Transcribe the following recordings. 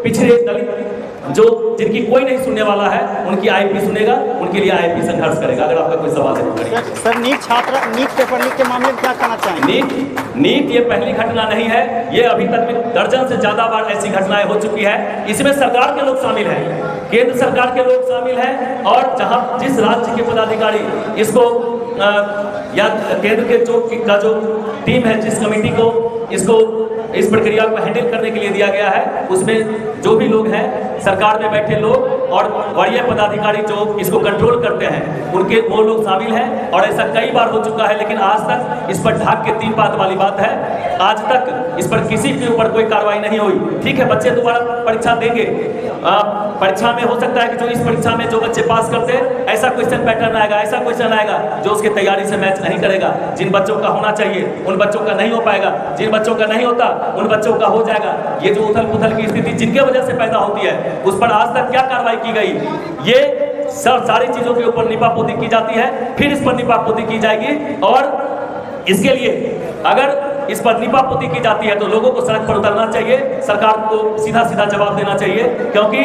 पिछड़े दलित जो जिनकी कोई नहीं सुनने वाला है उनकी आईपी सुनेगा, उनके लिए आईपी संघर्ष करेगा। अगर आपका कोई सवाल है तो करिए। सर नीट पेपर लीक के मामले में क्या कहना चाहेंगे? नीट ये पहली घटना नहीं है, ये अभी तक में दर्जन से ज्यादा बार ऐसी घटनाएं हो चुकी है। इसमें सरकार के लोग शामिल हैं, केंद्र सरकार के लोग शामिल हैं, और जहां जिस राज्य के पदाधिकारी इसको या केंद्र के जो टीम है, जिस कमेटी को इसको इस प्रक्रिया को हैंडल करने के लिए दिया गया है, उसमें जो भी लोग हैं सरकार में बैठे लोग और वरीय पदाधिकारी जो इसको कंट्रोल करते हैं उनके वो लोग शामिल हैं। और ऐसा कई बार हो चुका है, लेकिन आज तक इस पर ढाक के तीन बात वाली बात है, आज तक इस पर किसी के ऊपर कोई कार्रवाई नहीं हुई। ठीक है, बच्चे दोबारा परीक्षा देंगे, परीक्षा में हो सकता है कि जो इस परीक्षा में जो बच्चे पास करते हैं ऐसा क्वेश्चन पैटर्न आएगा, ऐसा क्वेश्चन आएगा जो उसके तैयारी से मैच नहीं करेगा। जिन बच्चों का होना चाहिए उन बच्चों का नहीं हो पाएगा, जिन बच्चों का नहीं होता उन बच्चों का हो जाएगा। ये जो उथल पुथल की स्थिति जिनके वजह से पैदा होती है, उस पर आज तक क्या कार्रवाई की गई? ये सारी चीजों के ऊपर निपापोती की जाती है, फिर इस पर निपापोती की जाएगी। और इसके लिए अगर इस पर निपापोती की जाती है तो लोगों को सड़क पर उतरना चाहिए, सरकार को सीधा सीधा जवाब देना चाहिए। क्योंकि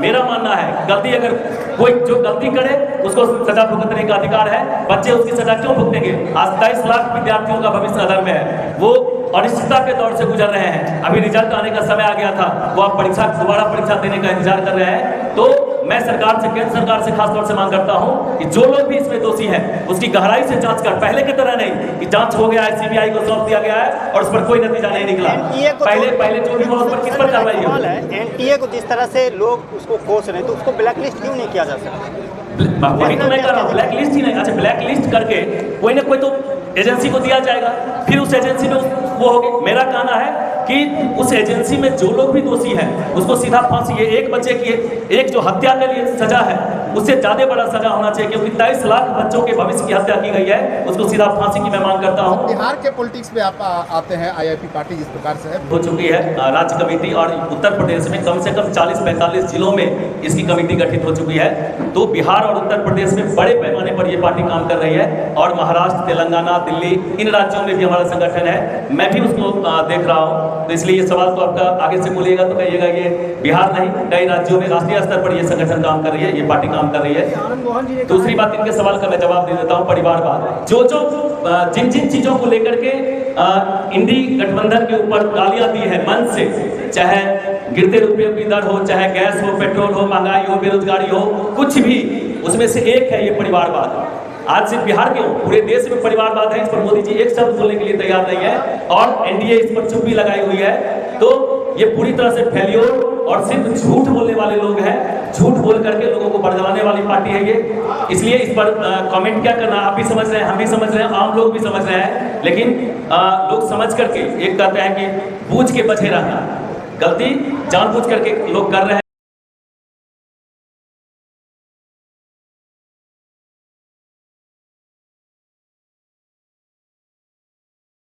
मेरा मानना है गलती अगर कोई जो गलती करे उसको सजा भुगतने का अधिकार है। बच्चे उसकी सजा क्यों भुगतेंगे? आज 23 लाख विद्यार्थियों का भविष्य अधर में है, वो अनिश्चितता के दौर से गुजर रहे हैं। अभी रिजल्ट आने का समय आ गया था, वो आप दोबारा परीक्षा देने का इंतजार कर रहे हैं। तो मैं सरकार से, केंद्र सरकार से खासतौर से मांग करता हूं कि जो लोग भी इसमें दोषी हैं उसकी गहराई से जांच कर, पहले की तरह नहीं कि जांच हो गया है, सीबीआई को सौंप दिया गया है और उस पर कोई नतीजा नहीं निकला। पहले जो भी हुआ उस पर किस पर कार्रवाई है? एनटीए को जिस तरह से लोग उसको कोस रहे हैं तो उसको ब्लैकलिस्ट क्यों नहीं किया जा सकता? वही तो मैं कर रहा हूँ, ब्लैकलिस्ट ही नहीं। अच्छा, ब्लैकलिस्ट करके कोई ना कोई तो एजेंसी को दिया जाएगा, फिर उस एजेंसी में वो होगी। मेरा कहना है कि उस एजेंसी में जो लोग भी दोषी हैं उसको सीधा फांसी, ये एक बच्चे की एक जो हत्या के लिए सजा है उससे ज्यादा बड़ा सजा होना चाहिए, क्योंकि 23 लाख बच्चों के भविष्य की हत्या की गई है, उसको सीधा फांसी की मैं मांग करता हूँ। बिहार के पॉलिटिक्स में आप आते हैं, आईआईपी पार्टी जिस प्रकार से है हो चुकी है राज्य कमेटी, और उत्तर प्रदेश में कम से कम 40-45 जिलों में इसकी कमेटी गठित हो चुकी है। तो बिहार और उत्तर प्रदेश में बड़े पैमाने पर ये पार्टी काम कर रही है, और महाराष्ट्र, तेलंगाना, दिल्ली, इन राज्यों में भी हमारा संगठन है। मैं भी उसको देख रहा हूँ, तो इसलिए ये सवाल तो आपका आगे से बोलिएगा तो कहिएगा ये बिहार नहीं, कई राज्यों में राष्ट्रीय स्तर पर ये संगठन काम कर रही है, ये पार्टी काम कर रही है। दूसरी बात, इनके सवाल का मैं जवाब दे देता हूँ। परिवारवाद, जो जिन चीजों को लेकर के इंडी गठबंधन के ऊपर गालियां दी है मन से, चाहे गिरते रुपयों की दर हो, चाहे गैस हो, पेट्रोल हो, महंगाई हो, बेरोजगारी हो, कुछ भी, उसमें से एक है ये परिवारवाद। आज सिर्फ बिहार के पूरे देश में परिवारवाद है, इस पर मोदी जी एक शब्द बोलने के लिए तैयार नहीं है, और एनडीए इस पर चुप्पी लगाई हुई है। तो ये पूरी तरह से फेल्योर और सिर्फ झूठ बोलने वाले लोग हैं, झूठ बोल करके लोगों को बरगलाने वाली पार्टी है ये। इसलिए इस पर कमेंट क्या करना, आप भी समझ रहे हैं, हम भी समझ रहे हैं, आम लोग भी समझ रहे हैं, लेकिन लोग समझ करके एक कहते हैं कि बूझ के बचे रहना, गलती जानबूझ करके लोग कर रहे हैं।